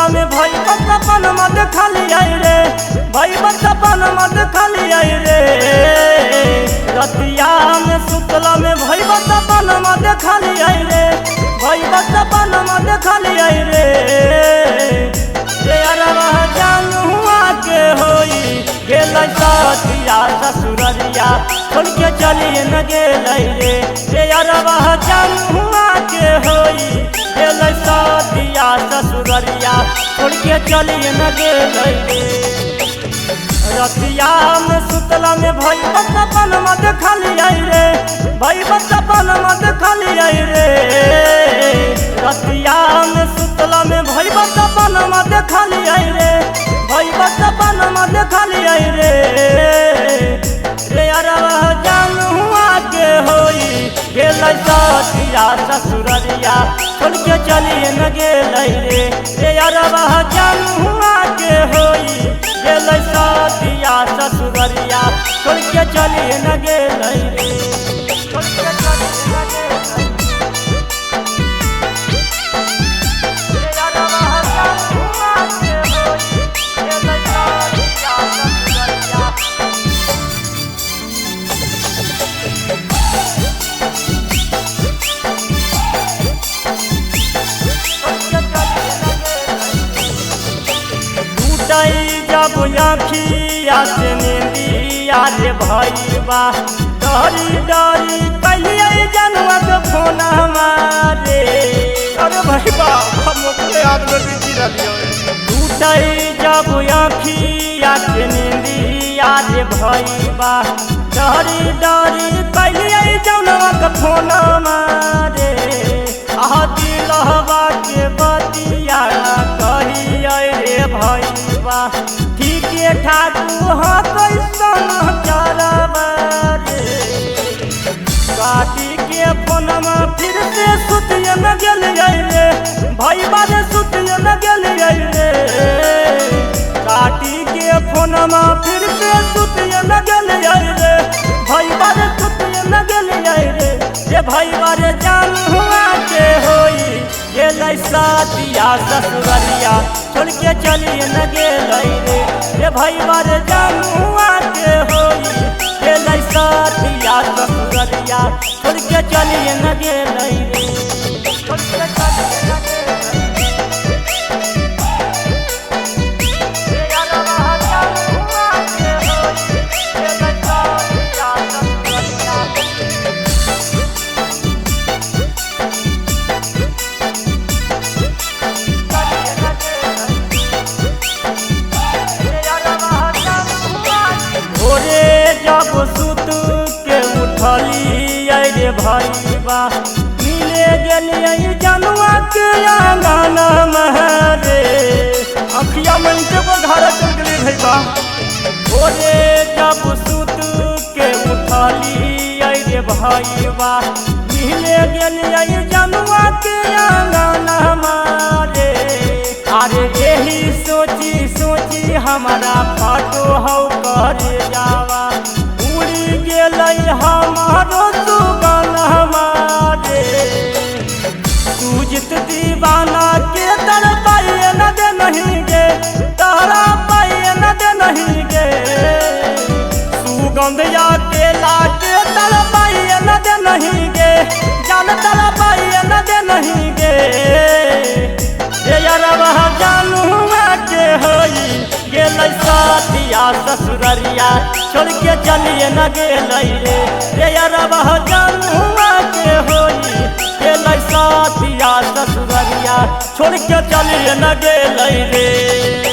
सुतला में भई सपन मत खाली आई रे, भई सपन मत खाली आई रे। रतिया में सुतला में भई सपन मत खाली आई रे, भई सपन मत खाली आई रे। अरवा जानुआ के होई गेल सतिया ससुररिया छोड़ के चली न गेल रे। अरवा जानुआ के होई गेल सतिया ससुररिया छोड़ के चली न गेल रे। रतिया में सुतला में भई सपन मत खाली आई रे, भई सपन मत खाली आई रे। रतिया में सुतला में भई सपन मत खाली आई रे, भई सपन मत खाली आई रे। अरवा जानुआ के होई गेल सतिया ससुररिया छोड़ के चली न गेल रे। अरवा जानुआ के होई गेल सतिया ससुररिया छोड़ के चली न गेल रे। छोड़ के चली न गेल रे। जब आँखिया से नींदिया रे भईबा डरी डरी कहिए जनवा के फोन हमारे। अरे भईबा हम अपने याद में बिजी रहियो। टूटई जब आँखिया से नींदिया रे भईबा डरी डरी कहिए जनवा के फोन हमारे। दिलहबा के बतिया कहिए रे भईबा ठीके ठाक कैसन चलबा रे। काटी के फोनमा फिर से सुतिए न गेल रे, भईबा रे सुतिए न गेल रे। काटी के फोनमा फिर से सुतिए न गेल रे, भईबा रे सुतिए न गेल रे। भईबा रे जानुआ के होई गेल सतिया ससुररिया छोड़ के चली न गेल रे। भईबा रे जानुआ के होई गेल सतिया ससुररिया छोड़ के चली न गेल रे। छोड़ के चली न गेल जब सुत के उठली रे भईबा मिले गेलिए जनुआ के आंगन महरे। अखिया में को घर चल गेली भईबा। भोरे जब सुत के उठली रे भईबा मिले गेलिए जनुआ के आंगन हमारे। अरे यही सोची सोची हमारा फाटो हौ करे जावा उड़ी गेल हमारो सुगन हमारे। सूझत दीवाना के तर पाइए न दे नहीं गे, तारा पाइए न दे नहीं गे। सुगंधिया के लाके तर पाइए न दे नहीं गे, जान तर पाइए न दे नहीं गे। अरवा जानुआ के होई गेल सतिया ससुररिया छोड़ के चलिए न गेल रे। अरवा जानुआ के होई गेल सतिया ससुररिया छोड़ के चलिए न गेल रे।